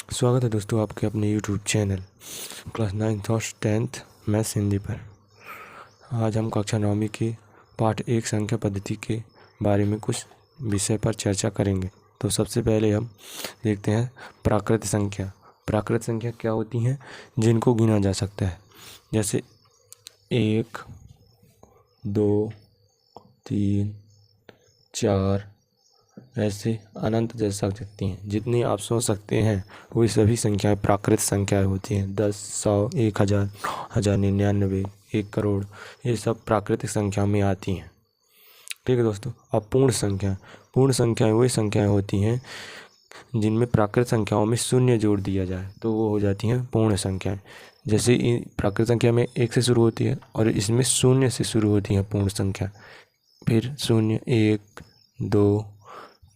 स्वागत है दोस्तों आपके अपने YouTube चैनल क्लास 9th और 10th मैथ्स हिंदी पर। आज हम कक्षा 9वीं के पाठ 1 संख्या पद्धति के बारे में कुछ विषय पर चर्चा करेंगे। तो सबसे पहले हम देखते हैं प्राकृत संख्या। प्राकृत संख्या क्या होती हैं? जिनको गिना जा सकता है, जैसे 1, 2, 3, 4 ऐसे अनंत जैसा सकती हैं। जितनी आप सोच सकते हैं वही सभी संख्याएं प्राकृत संख्याएं होती हैं। 10, 100, 1000, 1099, 1 करोड़, ये सब प्राकृतिक संख्या में आती हैं। ठीक है दोस्तों। अब पूर्ण संख्याएं वही संख्याएं होती हैं जिनमें प्राकृत संख्याओं में शून्य जोड़ दिया जाए तो वो हो जाती हैं पूर्ण संख्याएं। जैसे प्राकृत संख्या में 1 से शुरू होती है और इसमें शून्य से शुरू होती है पूर्ण संख्या। फिर 0, 1, 2,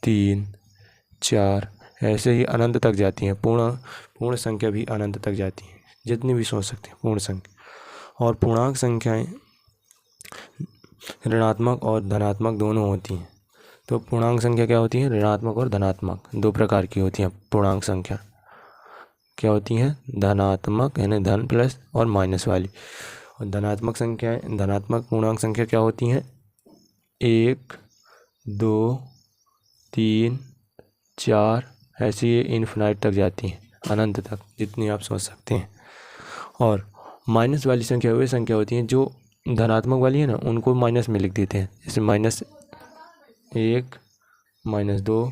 3, 4 ऐसे ही अनंत तक जाती हैं। पूर्ण संख्या भी अनंत तक जाती है, जितनी भी सोच सकते हैं पूर्ण संख्या। और पूर्णांक संख्याएं ऋणात्मक और धनात्मक दोनों होती हैं। तो पूर्णांक संख्या क्या होती है? ऋणात्मक और धनात्मक दो प्रकार की होती हैं। पूर्णांक संख्या क्या होती हैं? धनात्मक यानी धन प्लस और माइनस वाली। और धनात्मक पूर्णांक संख्या क्या होती हैं? 1, 2, 3, 4 ऐसी ये इन्फिनाइट तक जाती हैं, अनंत तक, जितनी आप सोच सकते हैं। और माइनस वाली संख्या वे संख्या होती हैं जो धनात्मक वाली है ना, उनको माइनस में लिख देते हैं। जैसे -1, -2,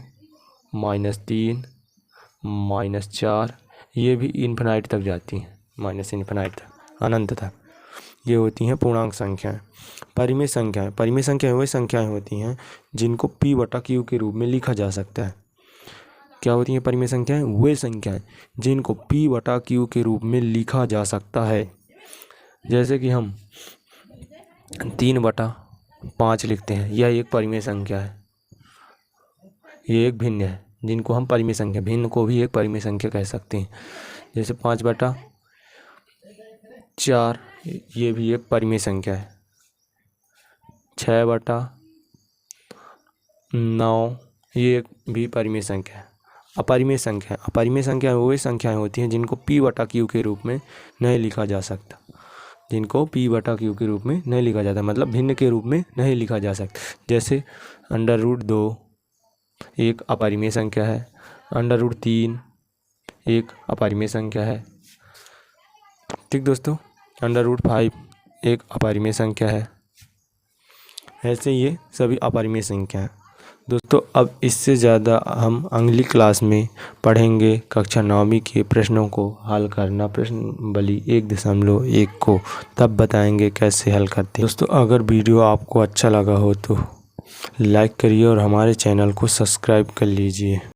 -3, -4 ये भी इन्फिनाइट तक जाती हैं, माइनस इन्फिनाइट तक, अनंत तक। ये होती हैं पूर्णांक संख्याएं। परिमेय संख्याएं वही संख्याएं होती हैं जिनको P/Q के रूप में लिखा जा सकता है। क्या होती हैं परिमेय संख्याएं? वे संख्याएं जिनको P/Q के रूप में लिखा जा सकता है। जैसे कि हम 3/5 लिखते हैं, यह एक परिमेय संख्या है। ये एक भिन्न है जिनको हम परिमेय संख्या, भिन्न को भी एक परिमेय संख्या कह सकते हैं। जैसे 5/4 ये भी एक परिमेय संख्या है। 6/9 ये भी परिमेय संख्या है। अपरिमेय संख्या वही संख्याएं होती हैं जिनको P/Q के रूप में नहीं लिखा जा सकता। के रूप में नहीं लिखा जाता, मतलब भिन्न के रूप में नहीं लिखा जा सकता। जैसे √2 एक अपरिमेय संख्या है, √3 एक अपरिमेय संख्या है। ठीक दोस्तों। √5 एक अपरिमेय संख्या है। ऐसे ये सभी अपरिमेय संख्या है दोस्तों। अब इससे ज़्यादा हम अगली क्लास में पढ़ेंगे कक्षा 9वीं के प्रश्नों को हल करना, प्रश्नावली 1.1 को, तब बताएंगे कैसे हल करते हैं। दोस्तों अगर वीडियो आपको अच्छा लगा हो तो लाइक करिए और हमारे चैनल को सब्सक्राइब कर लीजिए।